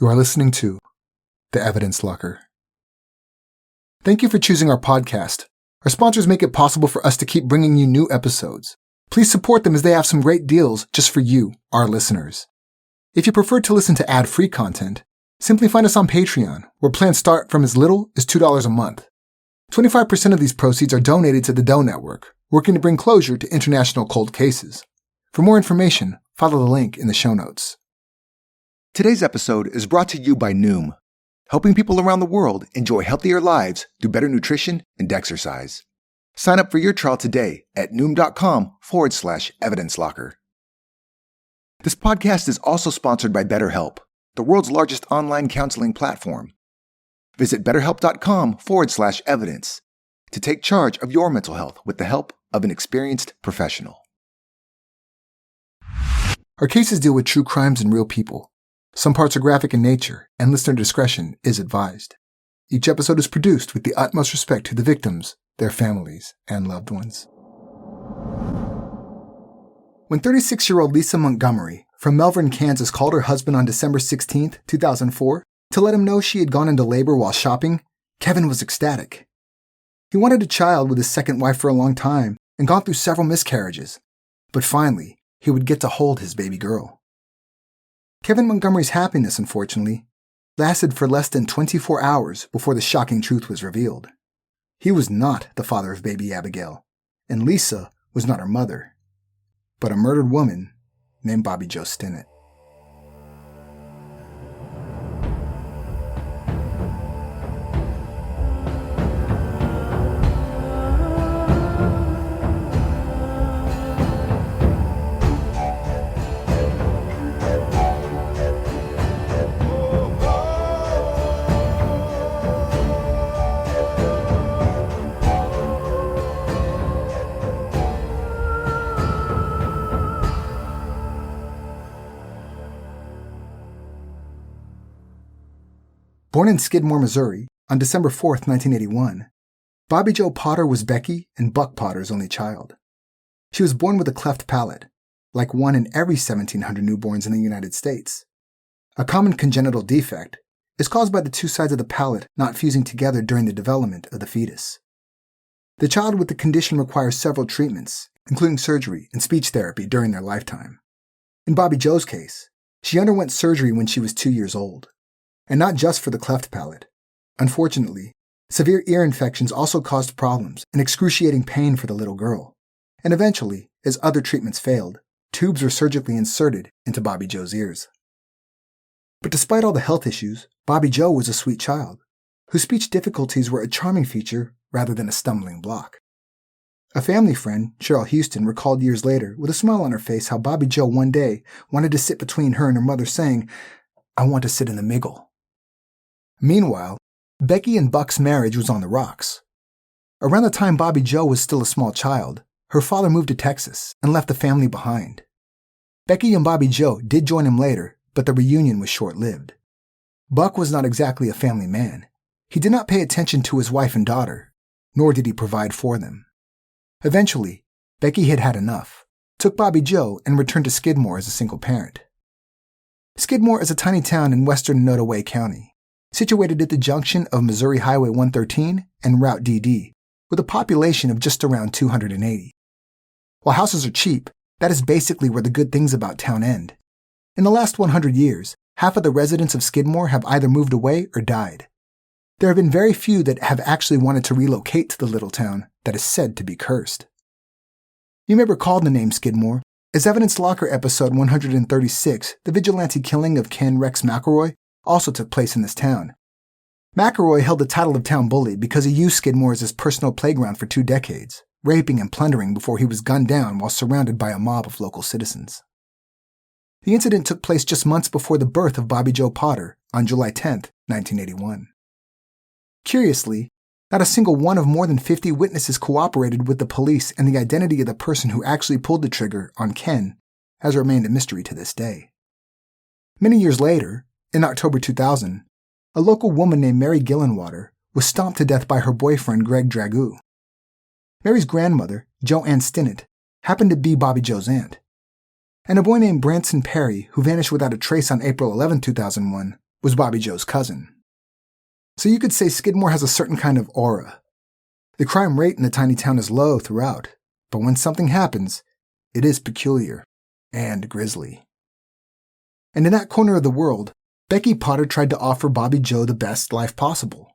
You are listening to The Evidence Locker. Thank you for choosing our podcast. Our sponsors make it possible for us to keep bringing you new episodes. Please support them as they have some great deals just for you, our listeners. If you prefer to listen to ad-free content, simply find us on Patreon, where plans start from as little as $2 a month. 25% of these proceeds are donated to the Doe Network, working to bring closure to international cold cases. For more information, follow the link in the show notes. Today's episode is brought to you by Noom, helping people around the world enjoy healthier lives through better nutrition and exercise. Sign up for your trial today at noom.com/evidence locker. This podcast is also sponsored by BetterHelp, the world's largest online counseling platform. Visit betterhelp.com/evidence to take charge of your mental health with the help of an experienced professional. Our cases deal with true crimes and real people. Some parts are graphic in nature, and listener discretion is advised. Each episode is produced with the utmost respect to the victims, their families, and loved ones. When 36-year-old Lisa Montgomery from Melbourne, Kansas called her husband on December 16, 2004, to let him know she had gone into labor while shopping, Kevin was ecstatic. He wanted a child with his second wife for a long time and gone through several miscarriages, but finally, he would get to hold his baby girl. Kevin Montgomery's happiness, unfortunately, lasted for less than 24 hours before the shocking truth was revealed. He was not the father of baby Abigail, and Lisa was not her mother, but a murdered woman named Bobbie Jo Stinnett. Born in Skidmore, Missouri, on December 4, 1981, Bobbie Jo Potter was Becky and Buck Potter's only child. She was born with a cleft palate, like one in every 1,700 newborns in the United States. A common congenital defect is caused by the two sides of the palate not fusing together during the development of the fetus. The child with the condition requires several treatments, including surgery and speech therapy during their lifetime. In Bobbie Jo's case, she underwent surgery when she was 2 years old. And not just for the cleft palate. Unfortunately, severe ear infections also caused problems and excruciating pain for the little girl. And eventually, as other treatments failed, tubes were surgically inserted into Bobbie Jo's ears. But despite all the health issues, Bobbie Jo was a sweet child, whose speech difficulties were a charming feature rather than a stumbling block. A family friend, Cheryl Houston, recalled years later, with a smile on her face, how Bobbie Jo one day wanted to sit between her and her mother, saying, "I want to sit in the middle." Meanwhile, Becky and Buck's marriage was on the rocks. Around the time Bobbie Jo was still a small child, her father moved to Texas and left the family behind. Becky and Bobbie Jo did join him later, but the reunion was short-lived. Buck was not exactly a family man. He did not pay attention to his wife and daughter, nor did he provide for them. Eventually, Becky had had enough, took Bobbie Jo, and returned to Skidmore as a single parent. Skidmore is a tiny town in western Nottoway County, situated at the junction of Missouri Highway 113 and Route DD, with a population of just around 280. While houses are cheap, that is basically where the good things about town end. In the last 100 years, half of the residents of Skidmore have either moved away or died. There have been very few that have actually wanted to relocate to the little town that is said to be cursed. You may recall the name Skidmore, as Evidence Locker episode 136, the vigilante killing of Ken Rex McElroy, also took place in this town. McElroy held the title of town bully because he used Skidmore as his personal playground for 2 decades, raping and plundering before he was gunned down while surrounded by a mob of local citizens. The incident took place just months before the birth of Bobbie Jo Potter on July 10, 1981. Curiously, not a single one of more than 50 witnesses cooperated with the police, and the identity of the person who actually pulled the trigger on Ken has remained a mystery to this day. Many years later, in October 2000, a local woman named Mary Gillenwater was stomped to death by her boyfriend Greg Dragoo. Mary's grandmother, Joanne Stinnett, happened to be Bobbie Jo's aunt. And a boy named Branson Perry, who vanished without a trace on April 11, 2001, was Bobbie Jo's cousin. So you could say Skidmore has a certain kind of aura. The crime rate in the tiny town is low throughout, but when something happens, it is peculiar and grisly. And in that corner of the world, Becky Potter tried to offer Bobbie Jo the best life possible.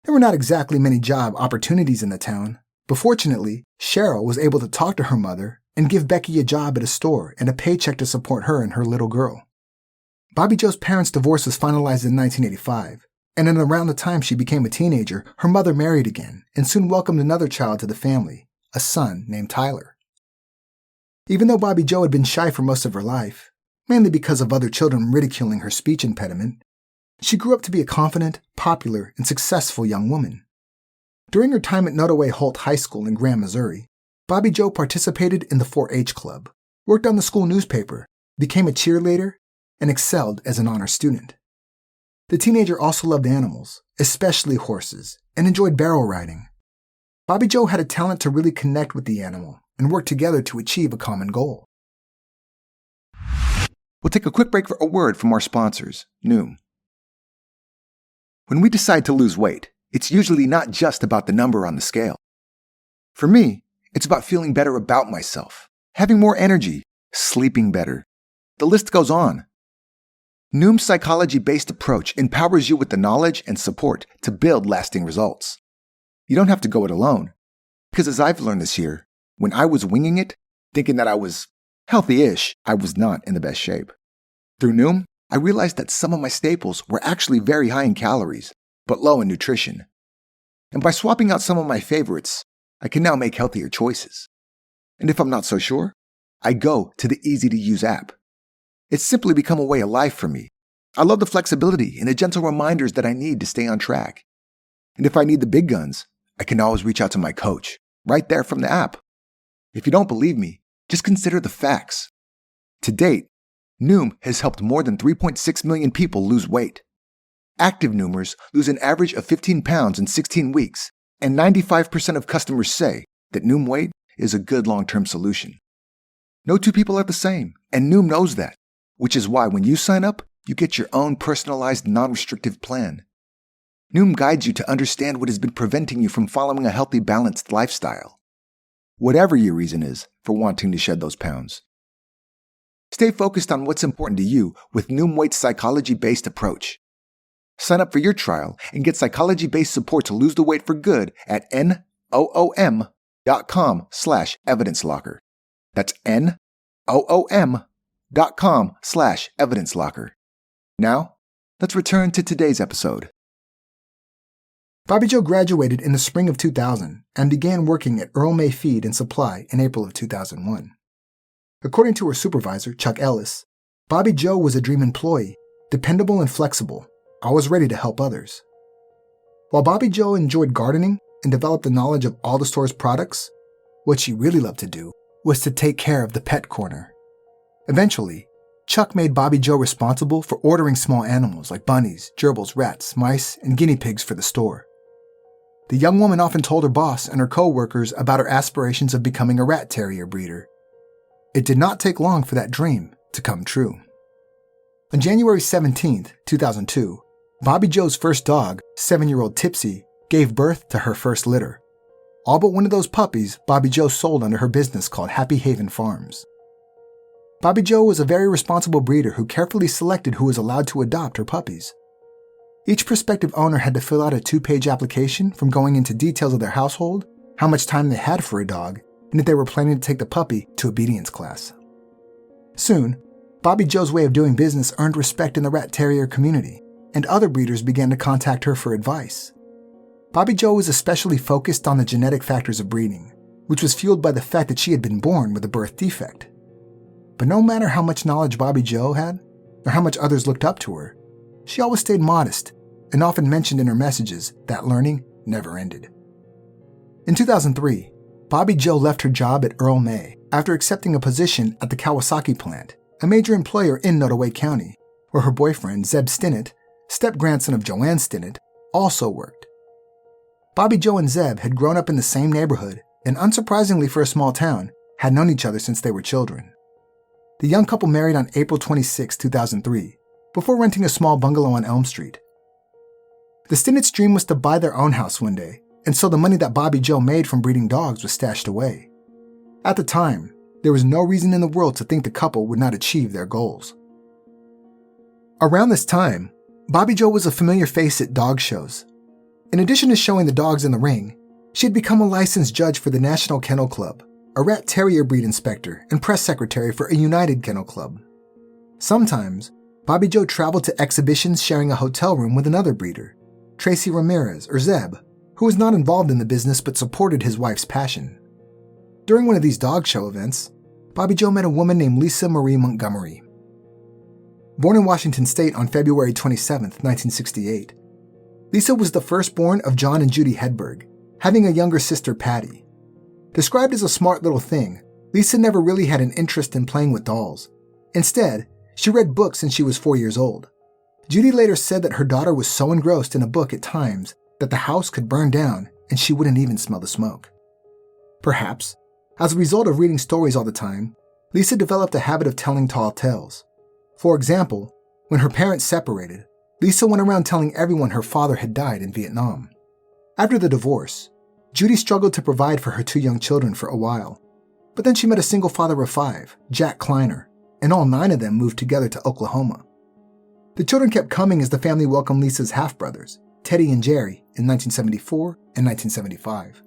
There were not exactly many job opportunities in the town, but fortunately, Cheryl was able to talk to her mother and give Becky a job at a store and a paycheck to support her and her little girl. Bobbie Jo's parents' divorce was finalized in 1985, and in around the time she became a teenager, her mother married again and soon welcomed another child to the family, a son named Tyler. Even though Bobbie Jo had been shy for most of her life, mainly because of other children ridiculing her speech impediment, she grew up to be a confident, popular, and successful young woman. During her time at Nottoway Holt High School in Graham, Missouri, Bobbie Jo participated in the 4-H club, worked on the school newspaper, became a cheerleader, and excelled as an honor student. The teenager also loved animals, especially horses, and enjoyed barrel riding. Bobbie Jo had a talent to really connect with the animal and work together to achieve a common goal. We'll take a quick break for a word from our sponsors, Noom. When we decide to lose weight, it's usually not just about the number on the scale. For me, it's about feeling better about myself, having more energy, sleeping better. The list goes on. Noom's psychology-based approach empowers you with the knowledge and support to build lasting results. You don't have to go it alone, because as I've learned this year, when I was winging it, thinking that I was healthy-ish, I was not in the best shape. Through Noom, I realized that some of my staples were actually very high in calories, but low in nutrition. And by swapping out some of my favorites, I can now make healthier choices. And if I'm not so sure, I go to the easy-to-use app. It's simply become a way of life for me. I love the flexibility and the gentle reminders that I need to stay on track. And if I need the big guns, I can always reach out to my coach, right there from the app. If you don't believe me, just consider the facts. To date, Noom has helped more than 3.6 million people lose weight. Active Noomers lose an average of 15 pounds in 16 weeks, and 95% of customers say that Noom Weight is a good long-term solution. No two people are the same, and Noom knows that, which is why when you sign up, you get your own personalized, non-restrictive plan. Noom guides you to understand what has been preventing you from following a healthy, balanced lifestyle. Whatever your reason is for wanting to shed those pounds. Stay focused on what's important to you with Noom Weight's psychology-based approach. Sign up for your trial and get psychology-based support to lose the weight for good at noom.com/evidencelocker. That's noom.com/evidencelocker. Now, let's return to today's episode. Bobbie Jo graduated in the spring of 2000 and began working at Earl May Feed and Supply in April of 2001. According to her supervisor, Chuck Ellis, Bobbie Jo was a dream employee, dependable and flexible, always ready to help others. While Bobbie Jo enjoyed gardening and developed the knowledge of all the store's products, what she really loved to do was to take care of the pet corner. Eventually, Chuck made Bobbie Jo responsible for ordering small animals like bunnies, gerbils, rats, mice, and guinea pigs for the store. The young woman often told her boss and her co-workers about her aspirations of becoming a rat terrier breeder. It did not take long for that dream to come true. On January 17, 2002, Bobbie Jo's first dog, 7-year-old Tipsy, gave birth to her first litter. All but one of those puppies Bobbie Jo sold under her business called Happy Haven Farms. Bobbie Jo was a very responsible breeder who carefully selected who was allowed to adopt her puppies. Each prospective owner had to fill out a 2-page application from going into details of their household, how much time they had for a dog, and if they were planning to take the puppy to obedience class. Soon, Bobbie Jo's way of doing business earned respect in the rat terrier community, and other breeders began to contact her for advice. Bobbie Jo was especially focused on the genetic factors of breeding, which was fueled by the fact that she had been born with a birth defect. But no matter how much knowledge Bobbie Jo had, or how much others looked up to her, she always stayed modest and often mentioned in her messages that learning never ended. In 2003, Bobbie Jo left her job at Earl May after accepting a position at the Kawasaki plant, a major employer in Nottoway County, where her boyfriend, Zeb Stinnett, step-grandson of Joanne Stinnett, also worked. Bobbie Jo and Zeb had grown up in the same neighborhood and, unsurprisingly for a small town, had known each other since they were children. The young couple married on April 26, 2003, before renting a small bungalow on Elm Street. The Stinnetts' dream was to buy their own house one day, and so the money that Bobbie Jo made from breeding dogs was stashed away. At the time, there was no reason in the world to think the couple would not achieve their goals. Around this time, Bobbie Jo was a familiar face at dog shows. In addition to showing the dogs in the ring, she had become a licensed judge for the National Kennel Club, a rat terrier breed inspector, and press secretary for a United Kennel Club. Sometimes, Bobbie Jo traveled to exhibitions sharing a hotel room with another breeder, Tracy Ramirez, or Zeb, who was not involved in the business but supported his wife's passion. During one of these dog show events, Bobbie Jo met a woman named Lisa Montgomery. Born in Washington State on February 27, 1968, Lisa was the firstborn of John and Judy Hedberg, having a younger sister, Patty. Described as a smart little thing, Lisa never really had an interest in playing with dolls. Instead, she read books since she was 4 years old. Judy later said that her daughter was so engrossed in a book at times that the house could burn down and she wouldn't even smell the smoke. Perhaps, as a result of reading stories all the time, Lisa developed a habit of telling tall tales. For example, when her parents separated, Lisa went around telling everyone her father had died in Vietnam. After the divorce, Judy struggled to provide for her 2 young children for a while, but then she met a single father of 5, Jack Kleiner, and all 9 of them moved together to Oklahoma. The children kept coming as the family welcomed Lisa's half-brothers, Teddy and Jerry, in 1974 and 1975.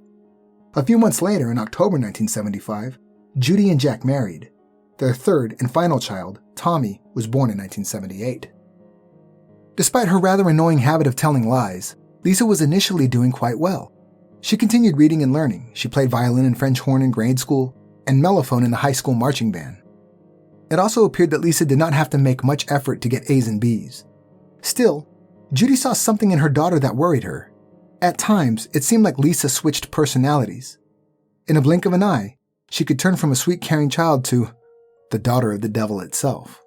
A few months later, in October 1975, Judy and Jack married. Their third and final child, Tommy, was born in 1978. Despite her rather annoying habit of telling lies, Lisa was initially doing quite well. She continued reading and learning. She played violin and French horn in grade school and mellophone in the high school marching band. It also appeared that Lisa did not have to make much effort to get A's and B's. Still, Judy saw something in her daughter that worried her. At times, it seemed like Lisa switched personalities. In a blink of an eye, she could turn from a sweet, caring child to the daughter of the devil itself.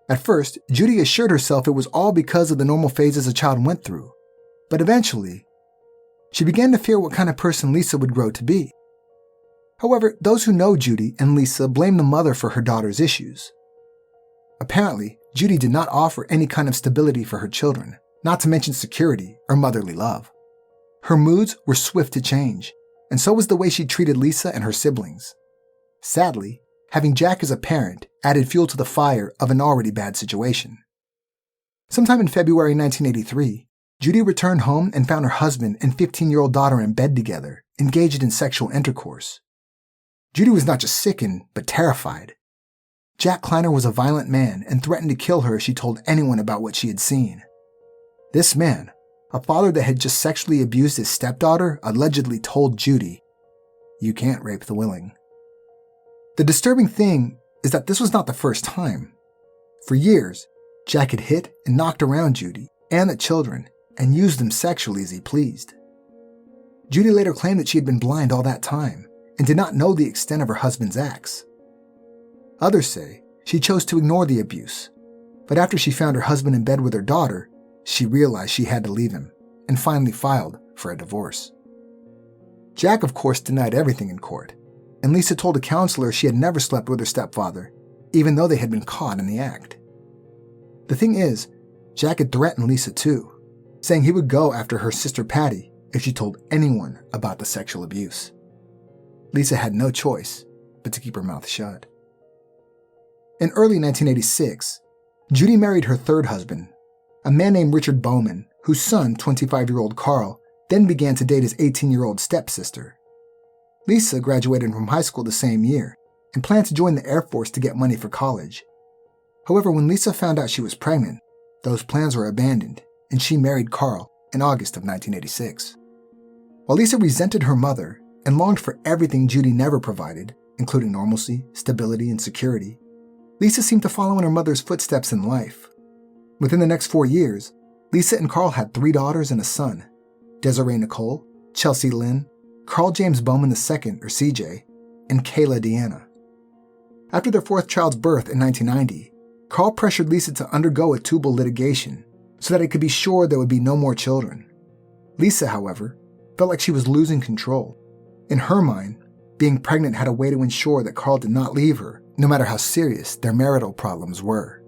At first, Judy assured herself it was all because of the normal phases a child went through. But eventually, she began to fear what kind of person Lisa would grow to be. However, those who know Judy and Lisa blame the mother for her daughter's issues. Apparently, Judy did not offer any kind of stability for her children, not to mention security or motherly love. Her moods were swift to change, and so was the way she treated Lisa and her siblings. Sadly, having Jack as a parent added fuel to the fire of an already bad situation. Sometime in February 1983, Judy returned home and found her husband and 15-year-old daughter in bed together, engaged in sexual intercourse. Judy was not just sickened, but terrified. Jack Kleiner was a violent man and threatened to kill her if she told anyone about what she had seen. This man, a father that had just sexually abused his stepdaughter, allegedly told Judy, "You can't rape the willing." The disturbing thing is that this was not the first time. For years, Jack had hit and knocked around Judy and the children and used them sexually as he pleased. Judy later claimed that she had been blind all that time and did not know the extent of her husband's acts. Others say she chose to ignore the abuse, but after she found her husband in bed with her daughter, she realized she had to leave him and finally filed for a divorce. Jack, of course, denied everything in court, and Lisa told a counselor she had never slept with her stepfather, even though they had been caught in the act. The thing is, Jack had threatened Lisa too, saying he would go after her sister Patty if she told anyone about the sexual abuse. Lisa had no choice but to keep her mouth shut. In early 1986, Judy married her third husband, a man named Richard Bowman, whose son, 25-year-old Carl, then began to date his 18-year-old stepsister. Lisa graduated from high school the same year and planned to join the Air Force to get money for college. However, when Lisa found out she was pregnant, those plans were abandoned, and she married Carl in August of 1986. While Lisa resented her mother and longed for everything Judy never provided, including normalcy, stability, and security, Lisa seemed to follow in her mother's footsteps in life. Within the next 4 years, Lisa and Carl had 3 daughters and a son: Desiree Nicole, Chelsea Lynn, Carl James Bowman II, or CJ, and Kayla Deanna. After their 4th child's birth in 1990, Carl pressured Lisa to undergo a tubal litigation so that it could be sure there would be no more children. Lisa, however, felt like she was losing control. In her mind, being pregnant had a way to ensure that Carl did not leave her, no matter how serious their marital problems were.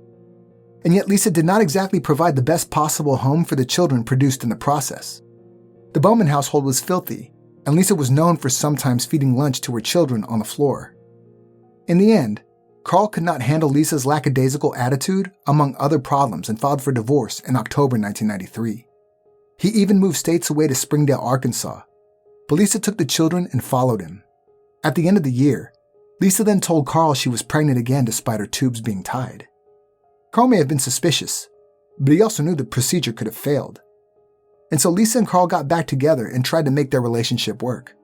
And yet Lisa did not exactly provide the best possible home for the children produced in the process. The Bowman household was filthy, and Lisa was known for sometimes feeding lunch to her children on the floor. In the end, Carl could not handle Lisa's lackadaisical attitude, among other problems, and filed for divorce in October 1993. He even moved states away to Springdale, Arkansas, but Lisa took the children and followed him. At the end of the year, Lisa then told Carl she was pregnant again despite her tubes being tied. Carl may have been suspicious, but he also knew the procedure could have failed. And so Lisa and Carl got back together and tried to make their relationship work.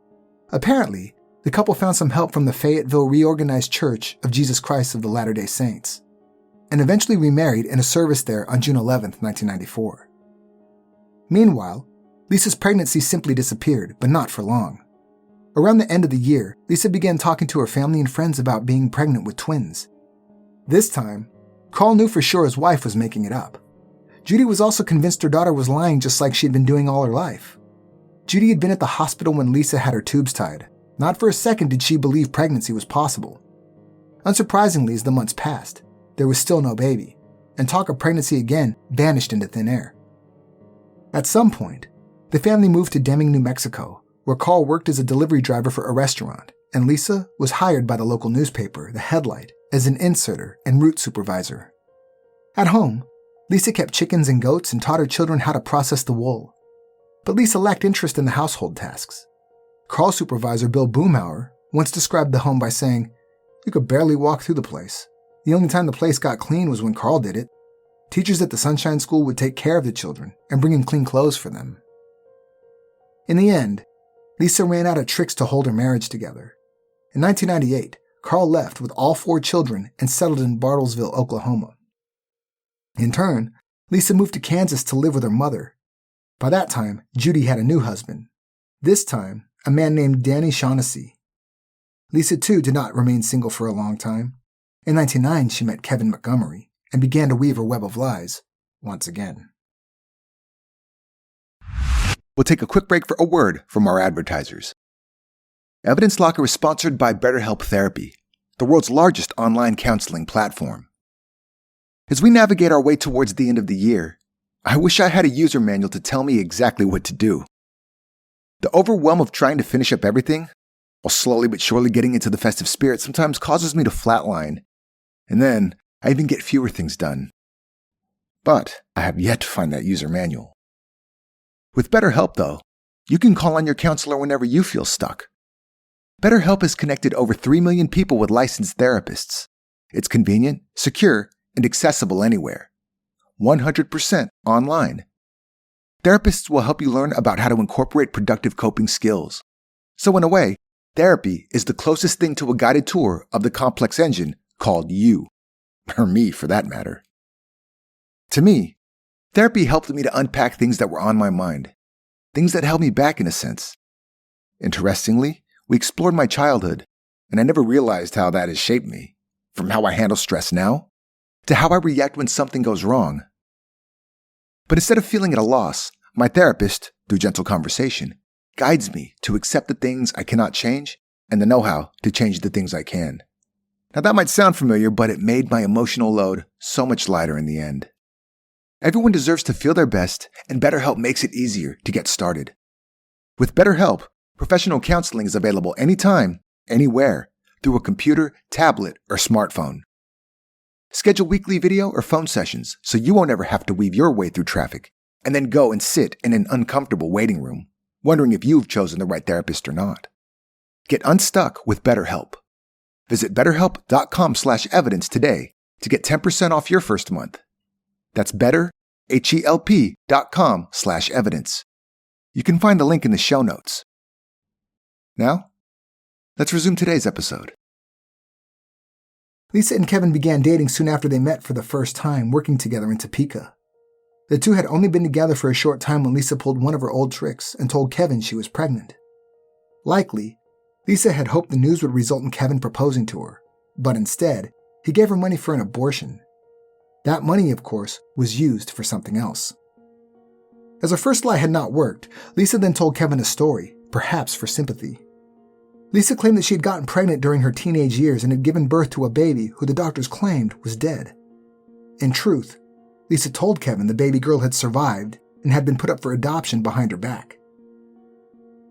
Apparently, the couple found some help from the Fayetteville Reorganized Church of Jesus Christ of the Latter-day Saints, and eventually remarried in a service there on June 11, 1994. Meanwhile, Lisa's pregnancy simply disappeared, but not for long. Around the end of the year, Lisa began talking to her family and friends about being pregnant with twins. This time, Carl knew for sure his wife was making it up. Judy was also convinced her daughter was lying just like she had been doing all her life. Judy had been at the hospital when Lisa had her tubes tied. Not for a second did she believe pregnancy was possible. Unsurprisingly, as the months passed, there was still no baby, and talk of pregnancy again vanished into thin air. At some point, the family moved to Deming, New Mexico, where Carl worked as a delivery driver for a restaurant, and Lisa was hired by the local newspaper, The Headlight, as an inserter and route supervisor. At home, Lisa kept chickens and goats and taught her children how to process the wool. But Lisa lacked interest in the household tasks. Carl's supervisor, Bill Boomhauer, once described the home by saying, "You could barely walk through the place. The only time the place got clean was when Carl did it. Teachers at the Sunshine School would take care of the children and bring in clean clothes for them." In the end, Lisa ran out of tricks to hold her marriage together. In 1998, Carl left with all 4 children and settled in Bartlesville, Oklahoma. In turn, Lisa moved to Kansas to live with her mother. By that time, Judy had a new husband. This time, a man named Danny Shaughnessy. Lisa, too, did not remain single for a long time. In 1999, she met Kevin Montgomery and began to weave her web of lies once again. We'll take a quick break for a word from our advertisers. Evidence Locker is sponsored by BetterHelp Therapy, the world's largest online counseling platform. As we navigate our way towards the end of the year, I wish I had a user manual to tell me exactly what to do. The overwhelm of trying to finish up everything, while slowly but surely getting into the festive spirit, sometimes causes me to flatline, and then I even get fewer things done. But I have yet to find that user manual. With BetterHelp, though, you can call on your counselor whenever you feel stuck. BetterHelp has connected over 3 million people with licensed therapists. It's convenient, secure, and accessible anywhere. 100% online. Therapists will help you learn about how to incorporate productive coping skills. So in a way, therapy is the closest thing to a guided tour of the complex engine called you. Or me, for that matter. To me, therapy helped me to unpack things that were on my mind. Things that held me back in a sense. Interestingly, we explored my childhood, and I never realized how that has shaped me. From how I handle stress now, to how I react when something goes wrong. But instead of feeling at a loss, my therapist, through gentle conversation, guides me to accept the things I cannot change and the know-how to change the things I can. Now that might sound familiar, but it made my emotional load so much lighter in the end. Everyone deserves to feel their best, and BetterHelp makes it easier to get started. With BetterHelp, professional counseling is available anytime, anywhere, through a computer, tablet, or smartphone. Schedule weekly video or phone sessions so you won't ever have to weave your way through traffic and then go and sit in an uncomfortable waiting room, wondering if you've chosen the right therapist or not. Get unstuck with BetterHelp. Visit betterhelp.com/evidence today to get 10% off your first month. That's betterhelp.com/evidence. You can find the link in the show notes. Now, let's resume today's episode. Lisa and Kevin began dating soon after they met for the first time, working together in Topeka. The two had only been together for a short time when Lisa pulled one of her old tricks and told Kevin she was pregnant. Likely, Lisa had hoped the news would result in Kevin proposing to her, but instead, he gave her money for an abortion. That money, of course, was used for something else. As her first lie had not worked, Lisa then told Kevin a story, perhaps for sympathy. Lisa claimed that she had gotten pregnant during her teenage years and had given birth to a baby who the doctors claimed was dead. In truth, Lisa told Kevin the baby girl had survived and had been put up for adoption behind her back.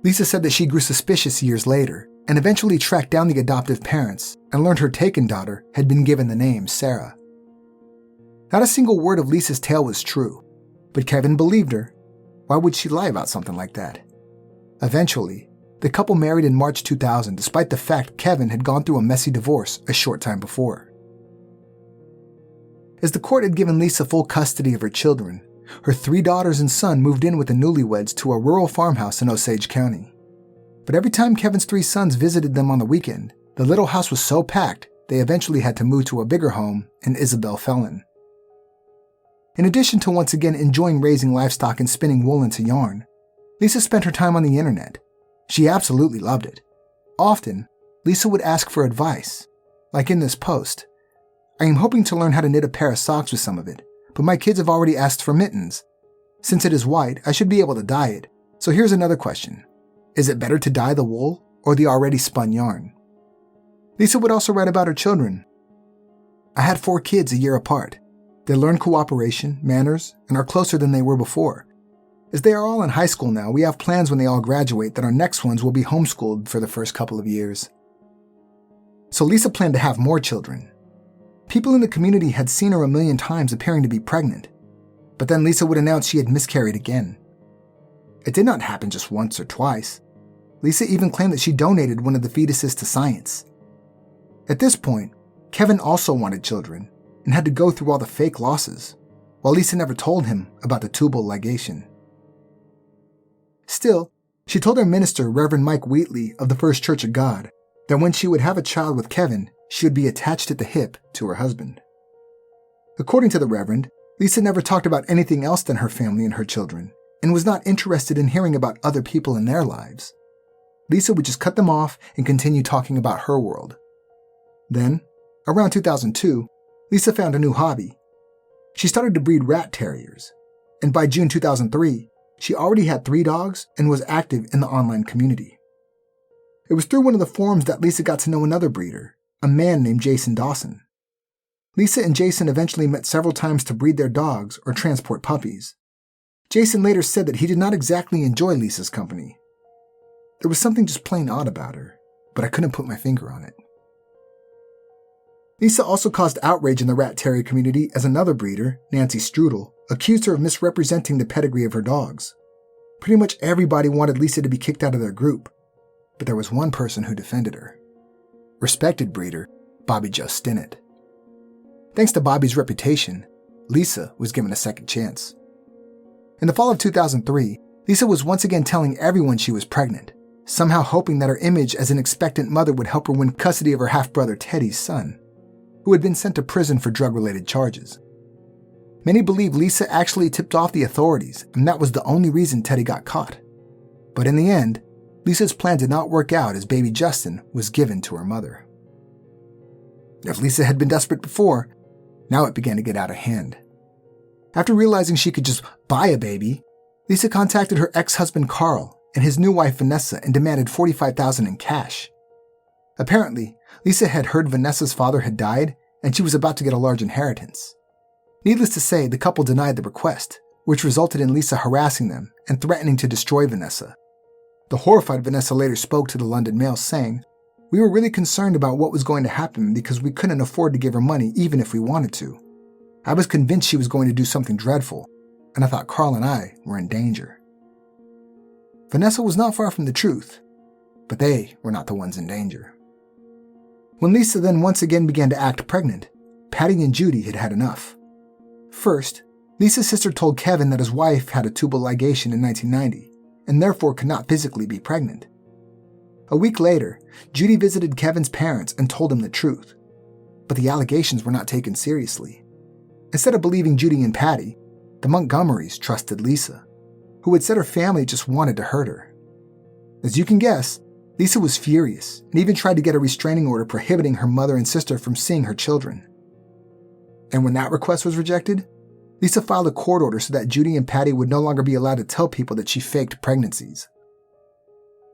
Lisa said that she grew suspicious years later and eventually tracked down the adoptive parents and learned her taken daughter had been given the name Sarah. Not a single word of Lisa's tale was true, but Kevin believed her. Why would she lie about something like that? Eventually, the couple married in March 2000 despite the fact Kevin had gone through a messy divorce a short time before. As the court had given Lisa full custody of her children, her 3 daughters and son moved in with the newlyweds to a rural farmhouse in Osage County. But every time Kevin's 3 sons visited them on the weekend, the little house was so packed they eventually had to move to a bigger home in Isabel Felon. In addition to once again enjoying raising livestock and spinning wool into yarn, Lisa spent her time on the internet. She absolutely loved it. Often, Lisa would ask for advice, like in this post. I am hoping to learn how to knit a pair of socks with some of it, but my kids have already asked for mittens. Since it is white, I should be able to dye it. So here's another question. Is it better to dye the wool or the already spun yarn? Lisa would also write about her children. I had 4 kids a year apart. They learn cooperation, manners, and are closer than they were before. As they are all in high school now, we have plans when they all graduate that our next ones will be homeschooled for the first couple of years. So Lisa planned to have more children. People in the community had seen her a million times appearing to be pregnant, but then Lisa would announce she had miscarried again. It did not happen just once or twice. Lisa even claimed that she donated one of the fetuses to science. At this point, Kevin also wanted children and had to go through all the fake losses, while Lisa never told him about the tubal ligation. Still, she told her minister, Reverend Mike Wheatley of the First Church of God, that when she would have a child with Kevin, she would be attached at the hip to her husband. According to the Reverend, Lisa never talked about anything else than her family and her children, and was not interested in hearing about other people in their lives. Lisa would just cut them off and continue talking about her world. Then, around 2002, Lisa found a new hobby. She started to breed rat terriers, and by June 2003, she already had 3 dogs and was active in the online community. It was through one of the forums that Lisa got to know another breeder, a man named Jason Dawson. Lisa and Jason eventually met several times to breed their dogs or transport puppies. Jason later said that he did not exactly enjoy Lisa's company. There was something just plain odd about her, but I couldn't put my finger on it. Lisa also caused outrage in the rat terrier community as another breeder, Nancy Strudel, accused her of misrepresenting the pedigree of her dogs. Pretty much everybody wanted Lisa to be kicked out of their group, but there was one person who defended her. Respected breeder, Bobbie Jo Stinnett. Thanks to Bobbie's reputation, Lisa was given a second chance. In the fall of 2003, Lisa was once again telling everyone she was pregnant, somehow hoping that her image as an expectant mother would help her win custody of her half-brother Teddy's son, who had been sent to prison for drug-related charges. Many believe Lisa actually tipped off the authorities, and that was the only reason Teddy got caught. But in the end, Lisa's plan did not work out as baby Justin was given to her mother. If Lisa had been desperate before, now it began to get out of hand. After realizing she could just buy a baby, Lisa contacted her ex-husband Carl and his new wife Vanessa and demanded $45,000 in cash. Apparently, Lisa had heard Vanessa's father had died and she was about to get a large inheritance. Needless to say, the couple denied the request, which resulted in Lisa harassing them and threatening to destroy Vanessa. The horrified Vanessa later spoke to the London Mail saying, "We were really concerned about what was going to happen because we couldn't afford to give her money even if we wanted to. I was convinced she was going to do something dreadful, and I thought Carl and I were in danger." Vanessa was not far from the truth, but they were not the ones in danger. When Lisa then once again began to act pregnant, Patty and Judy had had enough. First, Lisa's sister told Kevin that his wife had a tubal ligation in 1990, and therefore could not physically be pregnant. A week later, Judy visited Kevin's parents and told him the truth, but the allegations were not taken seriously. Instead of believing Judy and Patty, the Montgomerys trusted Lisa, who had said her family just wanted to hurt her. As you can guess, Lisa was furious and even tried to get a restraining order prohibiting her mother and sister from seeing her children. And when that request was rejected, Lisa filed a court order so that Judy and Patty would no longer be allowed to tell people that she faked pregnancies.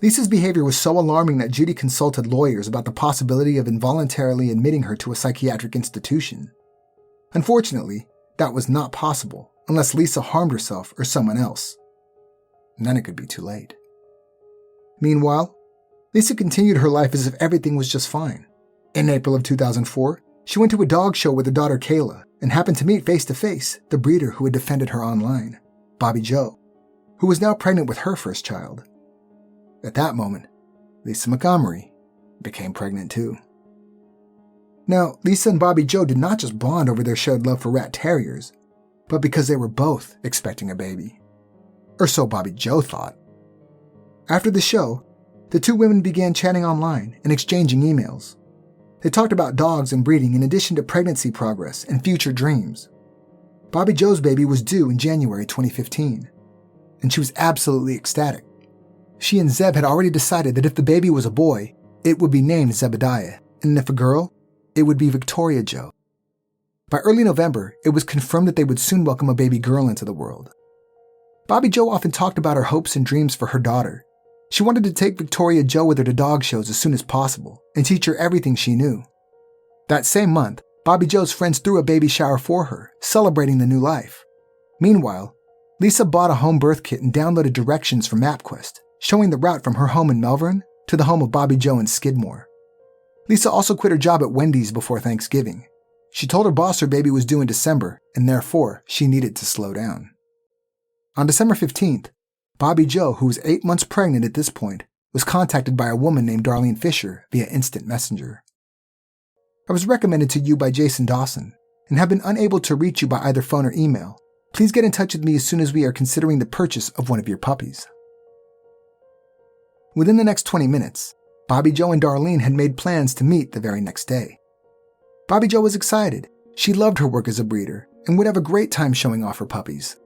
Lisa's behavior was so alarming that Judy consulted lawyers about the possibility of involuntarily admitting her to a psychiatric institution. Unfortunately, that was not possible unless Lisa harmed herself or someone else. And then it could be too late. Meanwhile, Lisa continued her life as if everything was just fine. In April of 2004, she went to a dog show with her daughter Kayla and happened to meet face-to-face the breeder who had defended her online, Bobbie Jo, who was now pregnant with her first child. At that moment, Lisa Montgomery became pregnant too. Now, Lisa and Bobbie Jo did not just bond over their shared love for rat terriers, but because they were both expecting a baby. Or so Bobbie Jo thought. After the show, the two women began chatting online and exchanging emails. They talked about dogs and breeding in addition to pregnancy progress and future dreams. Bobbie Jo's baby was due in January 2015, and she was absolutely ecstatic. She and Zeb had already decided that if the baby was a boy, it would be named Zebediah, and if a girl, it would be Victoria Jo. By early November, it was confirmed that they would soon welcome a baby girl into the world. Bobbie Jo often talked about her hopes and dreams for her daughter. She wanted to take Victoria Jo with her to dog shows as soon as possible and teach her everything she knew. That same month, Bobbie Jo's friends threw a baby shower for her, celebrating the new life. Meanwhile, Lisa bought a home birth kit and downloaded directions from MapQuest, showing the route from her home in Melbourne to the home of Bobbie Jo in Skidmore. Lisa also quit her job at Wendy's before Thanksgiving. She told her boss her baby was due in December, and therefore she needed to slow down. On December 15th, Bobbie Jo, who was 8 months pregnant at this point, was contacted by a woman named Darlene Fischer via instant messenger. I was recommended to you by Jason Dawson and have been unable to reach you by either phone or email. Please get in touch with me as soon as we are considering the purchase of one of your puppies. Within the next 20 minutes, Bobbie Jo and Darlene had made plans to meet the very next day. Bobbie Jo was excited. She loved her work as a breeder and would have a great time showing off her puppies.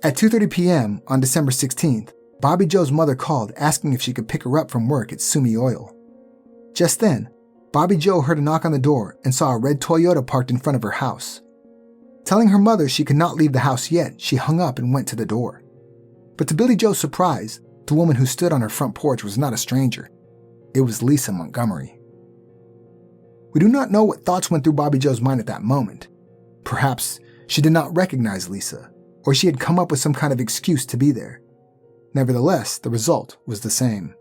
At 2:30 p.m. on December 16th, Bobbie Jo's mother called asking if she could pick her up from work at Sumi Oil. Just then, Bobbie Jo heard a knock on the door and saw a red Toyota parked in front of her house. Telling her mother she could not leave the house yet, she hung up and went to the door. But to Billy Jo's surprise, the woman who stood on her front porch was not a stranger. It was Lisa Montgomery. We do not know what thoughts went through Bobbie Jo's mind at that moment. Perhaps she did not recognize Lisa, or she had come up with some kind of excuse to be there. Nevertheless, the result was the same.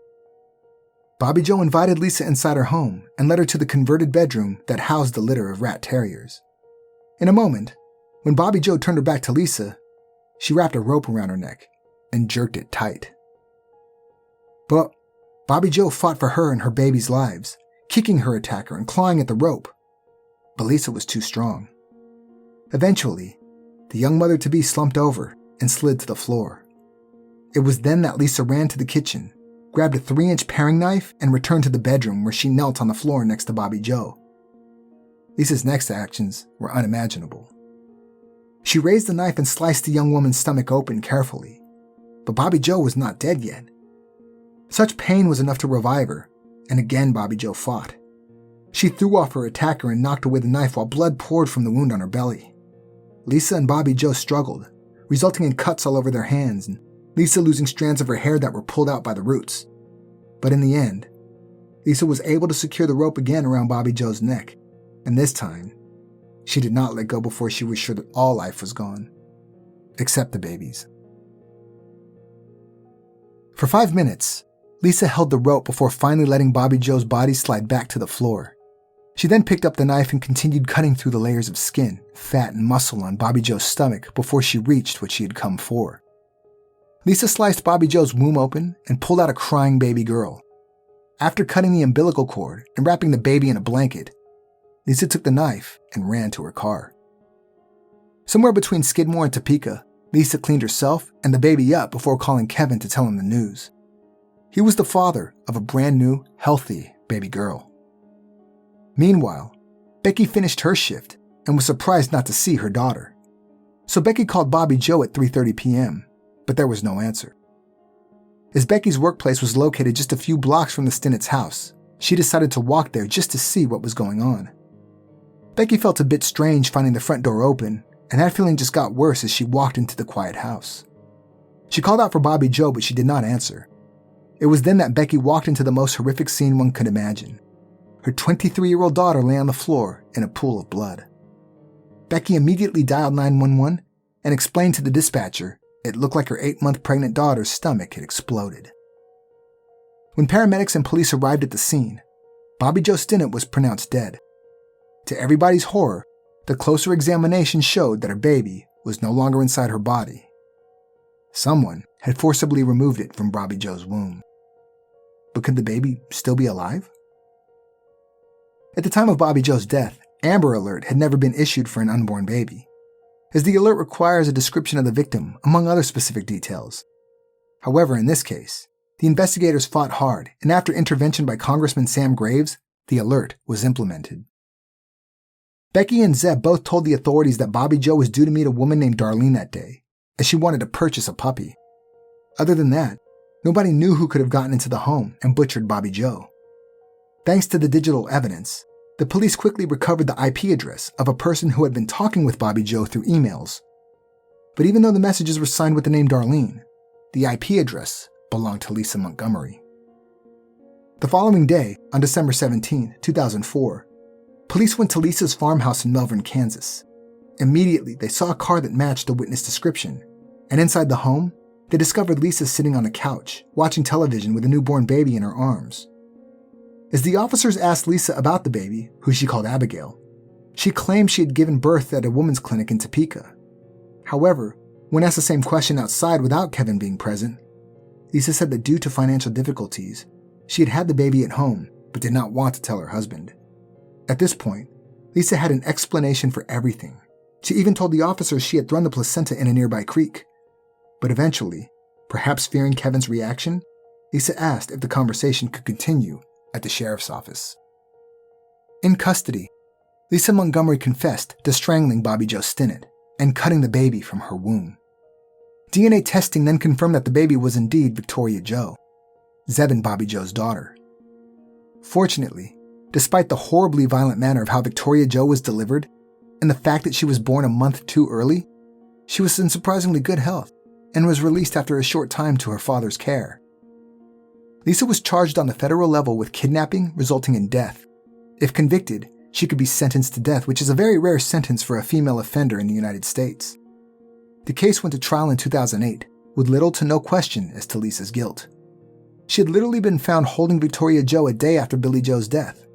Bobbie Jo invited Lisa inside her home and led her to the converted bedroom that housed the litter of rat terriers. In a moment, when Bobbie Jo turned her back to Lisa, she wrapped a rope around her neck and jerked it tight. But Bobbie Jo fought for her and her baby's lives, kicking her attacker and clawing at the rope. But Lisa was too strong. Eventually, the young mother-to-be slumped over and slid to the floor. It was then that Lisa ran to the kitchen, grabbed a 3-inch paring knife, and returned to the bedroom where she knelt on the floor next to Bobbie Jo. Lisa's next actions were unimaginable. She raised the knife and sliced the young woman's stomach open carefully, but Bobbie Jo was not dead yet. Such pain was enough to revive her, and again Bobbie Jo fought. She threw off her attacker and knocked away the knife while blood poured from the wound on her belly. Lisa and Bobbie Jo struggled, resulting in cuts all over their hands, and Lisa losing strands of her hair that were pulled out by the roots. But in the end, Lisa was able to secure the rope again around Bobbie Jo's neck, and this time, she did not let go before she was sure that all life was gone, except the babies. For 5 minutes, Lisa held the rope before finally letting Bobbie Jo's body slide back to the floor. She then picked up the knife and continued cutting through the layers of skin, fat, and muscle on Bobbie Jo's stomach before she reached what she had come for. Lisa sliced Bobbie Jo's womb open and pulled out a crying baby girl. After cutting the umbilical cord and wrapping the baby in a blanket, Lisa took the knife and ran to her car. Somewhere between Skidmore and Topeka, Lisa cleaned herself and the baby up before calling Kevin to tell him the news. He was the father of a brand new, healthy baby girl. Meanwhile, Becky finished her shift and was surprised not to see her daughter. So Becky called Bobbie Jo at 3:30 p.m., but there was no answer. As Becky's workplace was located just a few blocks from the Stinnett's house, she decided to walk there just to see what was going on. Becky felt a bit strange finding the front door open, and that feeling just got worse as she walked into the quiet house. She called out for Bobbie Jo, but she did not answer. It was then that Becky walked into the most horrific scene one could imagine. Her 23-year-old daughter lay on the floor in a pool of blood. Becky immediately dialed 911 and explained to the dispatcher it looked like her 8-month pregnant daughter's stomach had exploded. When paramedics and police arrived at the scene, Bobbie Jo Stinnett was pronounced dead. To everybody's horror, the closer examination showed that her baby was no longer inside her body. Someone had forcibly removed it from Bobbie Jo's womb. But could the baby still be alive? At the time of Bobbie Jo's death, Amber Alert had never been issued for an unborn baby, as the alert requires a description of the victim, among other specific details. However, in this case, the investigators fought hard, and after intervention by Congressman Sam Graves, the alert was implemented. Becky and Zeb both told the authorities that Bobbie Jo was due to meet a woman named Darlene that day, as she wanted to purchase a puppy. Other than that, nobody knew who could have gotten into the home and butchered Bobbie Jo. Thanks to the digital evidence, the police quickly recovered the IP address of a person who had been talking with Bobbie Jo through emails. But even though the messages were signed with the name Darlene, the IP address belonged to Lisa Montgomery. The following day, on December 17, 2004, police went to Lisa's farmhouse in Melbourne, Kansas. Immediately, they saw a car that matched the witness description, and inside the home, they discovered Lisa sitting on a couch, watching television with a newborn baby in her arms. As the officers asked Lisa about the baby, who she called Abigail, she claimed she had given birth at a women's clinic in Topeka. However, when asked the same question outside without Kevin being present, Lisa said that due to financial difficulties, she had had the baby at home but did not want to tell her husband. At this point, Lisa had an explanation for everything. She even told the officers she had thrown the placenta in a nearby creek. But eventually, perhaps fearing Kevin's reaction, Lisa asked if the conversation could continue at the sheriff's office. In custody, Lisa Montgomery confessed to strangling Bobbie Jo Stinnett and cutting the baby from her womb. DNA testing then confirmed that the baby was indeed Victoria Jo, Zeb and Bobbie Jo's daughter. Fortunately, despite the horribly violent manner of how Victoria Jo was delivered and the fact that she was born a month too early, she was in surprisingly good health and was released after a short time to her father's care. Lisa was charged on the federal level with kidnapping resulting in death. If convicted, she could be sentenced to death, which is a very rare sentence for a female offender in the United States. The case went to trial in 2008, with little to no question as to Lisa's guilt. She had literally been found holding Victoria Jo a day after Billy Joe's death.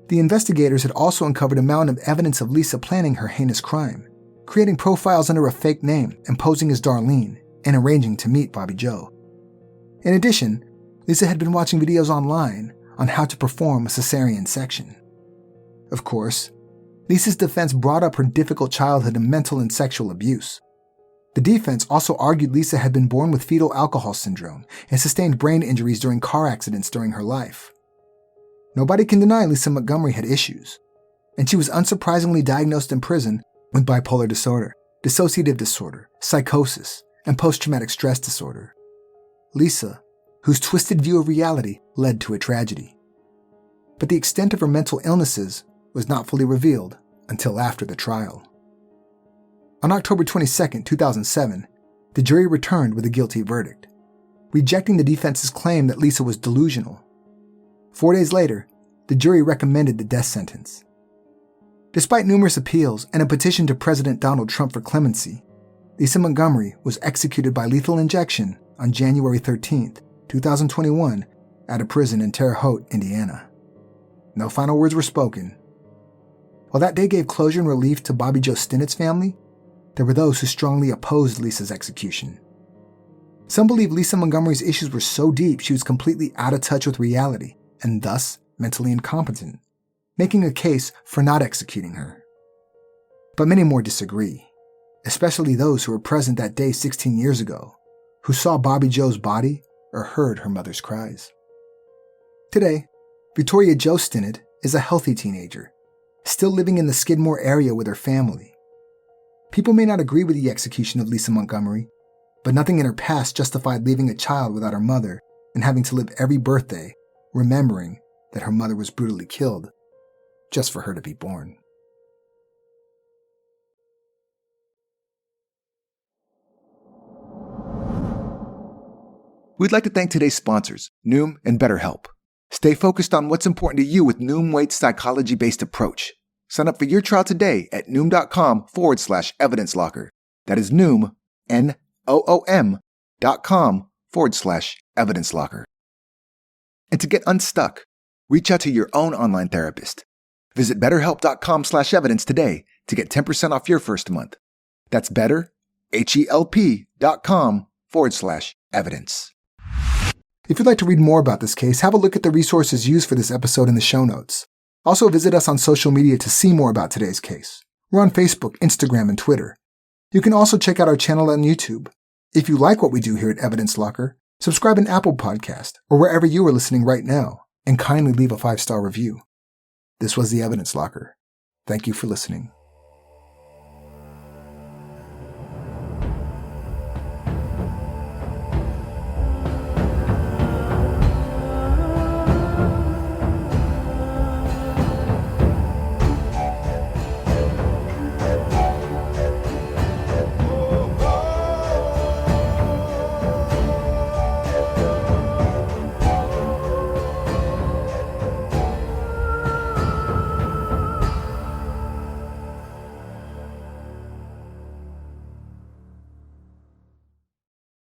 The investigators had also uncovered a mountain of evidence of Lisa planning her heinous crime, creating profiles under a fake name and posing as Darlene, and arranging to meet Bobbie Jo. In addition, Lisa had been watching videos online on how to perform a cesarean section. Of course, Lisa's defense brought up her difficult childhood and mental and sexual abuse. The defense also argued Lisa had been born with fetal alcohol syndrome and sustained brain injuries during car accidents during her life. Nobody can deny Lisa Montgomery had issues, and she was unsurprisingly diagnosed in prison with bipolar disorder, dissociative disorder, psychosis, and post-traumatic stress disorder. Lisa, whose twisted view of reality led to a tragedy. But the extent of her mental illnesses was not fully revealed until after the trial. On October 22, 2007, the jury returned with a guilty verdict, rejecting the defense's claim that Lisa was delusional. 4 days later, the jury recommended the death sentence. Despite numerous appeals and a petition to President Donald Trump for clemency, Lisa Montgomery was executed by lethal injection on January 13, 2021, at a prison in Terre Haute, Indiana. No final words were spoken. While that day gave closure and relief to Bobbie Jo Stinnett's family, there were those who strongly opposed Lisa's execution. Some believe Lisa Montgomery's issues were so deep she was completely out of touch with reality and thus mentally incompetent, making a case for not executing her. But many more disagree, especially those who were present that day 16 years ago, who saw Bobbie Jo's body or heard her mother's cries. Today, Victoria Jo Stinnett is a healthy teenager, still living in the Skidmore area with her family. People may not agree with the execution of Lisa Montgomery, but nothing in her past justified leaving a child without her mother and having to live every birthday remembering that her mother was brutally killed just for her to be born. We'd like to thank today's sponsors, Noom and BetterHelp. Stay focused on what's important to you with Noom Weight's psychology-based approach. Sign up for your trial today at Noom.com/evidence locker. That is Noom, NOOM.com/evidence locker. And to get unstuck, reach out to your own online therapist. Visit BetterHelp.com/evidence today to get 10% off your first month. That's BetterHelp.com/evidence. If you'd like to read more about this case, have a look at the resources used for this episode in the show notes. Also visit us on social media to see more about today's case. We're on Facebook, Instagram, and Twitter. You can also check out our channel on YouTube. If you like what we do here at Evidence Locker, subscribe in Apple Podcast or wherever you are listening right now, and kindly leave a 5-star review. This was the Evidence Locker. Thank you for listening.